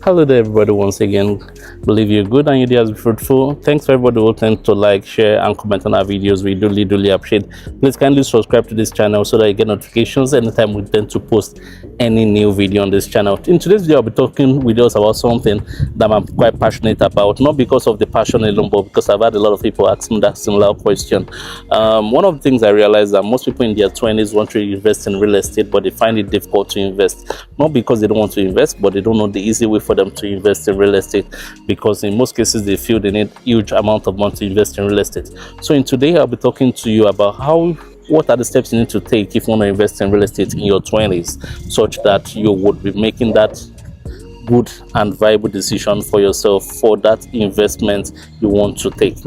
Hello there, everybody. Once again, believe you're good and your day has been fruitful. Thanks for everybody who tend to like, share, and comment on our videos. We really appreciate. Please kindly subscribe to this channel so that you get notifications anytime we tend to post any new video on this channel. In today's video, I'll be talking with us about something that I'm quite passionate about, not because of the passion alone, but because I've had a lot of people ask me that similar question. One of the things I realized that most people in their 20s want to invest in real estate, but they find it difficult to invest, not because they don't want to invest, but they don't know the easy way for them to invest in real estate, because in most cases they feel they need huge amount of money to invest in real estate. So in today I'll be talking to you about what are the steps you need to take if you want to invest in real estate in your 20s, such that you would be making that good and viable decision for yourself for that investment you want to take.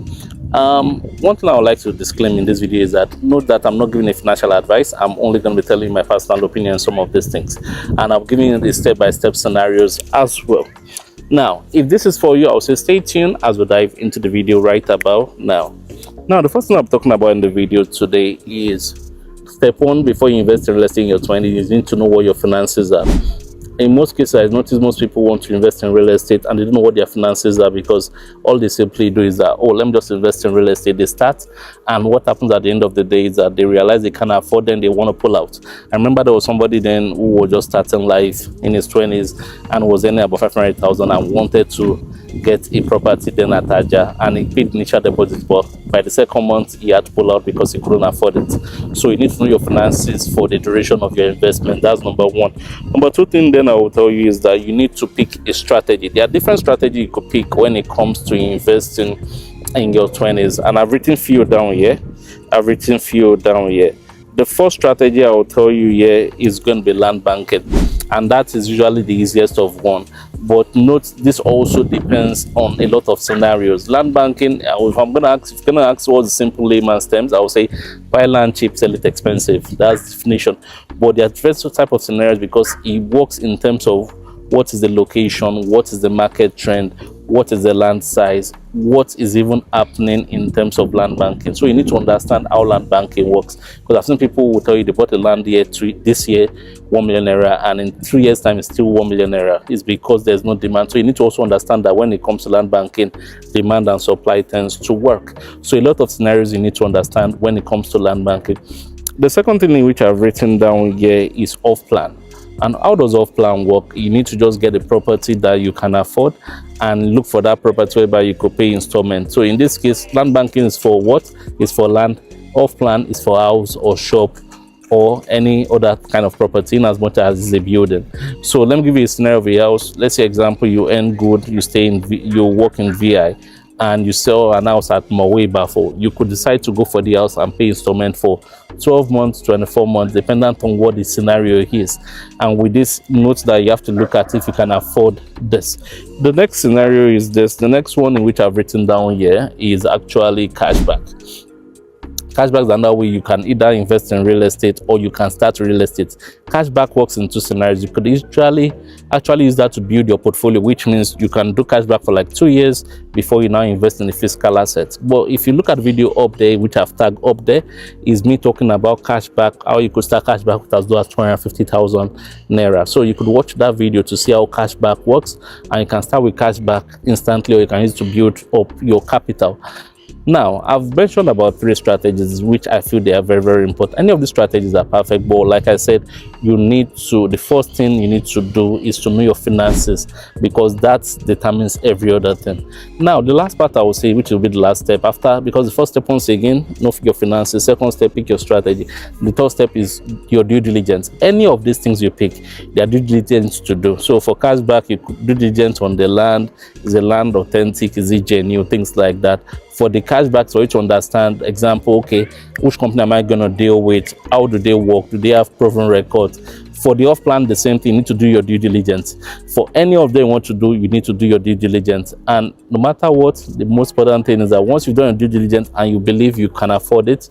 One thing I would like to disclaim in this video is that note that I'm not giving a financial advice. I'm only going to be telling you my personal opinion on some of these things, and I'm giving you the step-by-step scenarios as well. Now, if this is for you, I'll say stay tuned as we dive into the video right about now. Now, the first thing I'm talking about in the video today is step one. Before you invest in real estate in your 20s, you need to know what your finances are. In most cases, I notice most people want to invest in real estate and they don't know what their finances are, because all they simply do is that, oh, let me just invest in real estate. They start, and what happens at the end of the day is that they realize they can't afford, then they want to pull out. I remember there was somebody then who was just starting life in his 20s and was earning about 500,000 and wanted to get a property then at Aja, and he paid initial deposit, but by the second month he had to pull out because he couldn't afford it. So you need to know your finances for the duration of your investment. That's number one. Number two thing then I will tell you is that you need to pick a strategy. There are different strategies you could pick when it comes to investing in your 20s, and I've written few down here. The first strategy I will tell you here is going to be land banking, and that is usually the easiest of one. But note, this also depends on a lot of scenarios. Land banking, if I'm going to ask what's the simple layman's terms, I will say buy land cheap, sell it expensive. That's the definition. But there are different type of scenarios, because it works in terms of what is the location, what is the market trend, what is the land size, what is even happening in terms of land banking. So you need to understand how land banking works, because I've seen people who tell you they bought a land here this year 1 million naira, and in 3 years time it's still 1 million naira. It's because there's no demand. So you need to also understand that when it comes to land banking, demand and supply tends to work. So a lot of scenarios you need to understand when it comes to land banking. The second thing in which I've written down here is off plan. And how does off-plan work? You need to just get a property that you can afford and look for that property whereby you could pay installment. So in this case, land banking is for what? It's for land. Off-plan is for house or shop or any other kind of property, in as much as it's a building. So let me give you a scenario of a house. Let's say, example, you earn good, you work in VI, and you sell an house at Mowe Bafo. You could decide to go for the house and pay installment for 12 months, 24 months, depending on what the scenario is. And with this, note that you have to look at if you can afford this. The next scenario is this. The next one in which I've written down here is actually cashback. Cashback is another way you can either invest in real estate or you can start real estate. Cashback works in two scenarios. You could actually use that to build your portfolio, which means you can do cashback for like 2 years before you now invest in the physical assets. But if you look at the video up there, which I've tagged up there, is me talking about cashback, how you could start cashback with as low as 250,000 naira. So you could watch that video to see how cashback works, and you can start with cashback instantly, or you can use it to build up your capital. Now, I've mentioned about 3 strategies which I feel they are very important. Any of these strategies are perfect, but like I said, the first thing you need to do is to know your finances, because that determines every other thing. Now, the last part I will say, which will be the last step because the first step, once again, know your finances. Second step, pick your strategy. The third step is your due diligence. Any of these things you pick, they are due diligence to do. So for cashback, you could do diligence on the land. Is the land authentic? Is it genuine? Things like that. For the cashback, so you to understand, example, okay, which company am I going to deal with? How do they work? Do they have proven records? For the off-plan, the same thing. You need to do your due diligence. For any of them you want to do, you need to do your due diligence. And no matter what, the most important thing is that once you've done your due diligence and you believe you can afford it,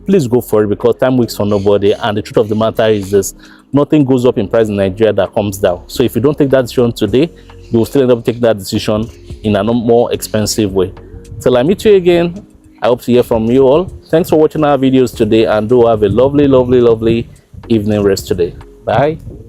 please go for it, because time waits for nobody. And the truth of the matter is this: nothing goes up in price in Nigeria that comes down. So if you don't take that decision today, you will still end up taking that decision in a more expensive way. Till I meet you again, I hope to hear from you all. Thanks for watching our videos today, and do have a lovely evening rest today. Bye.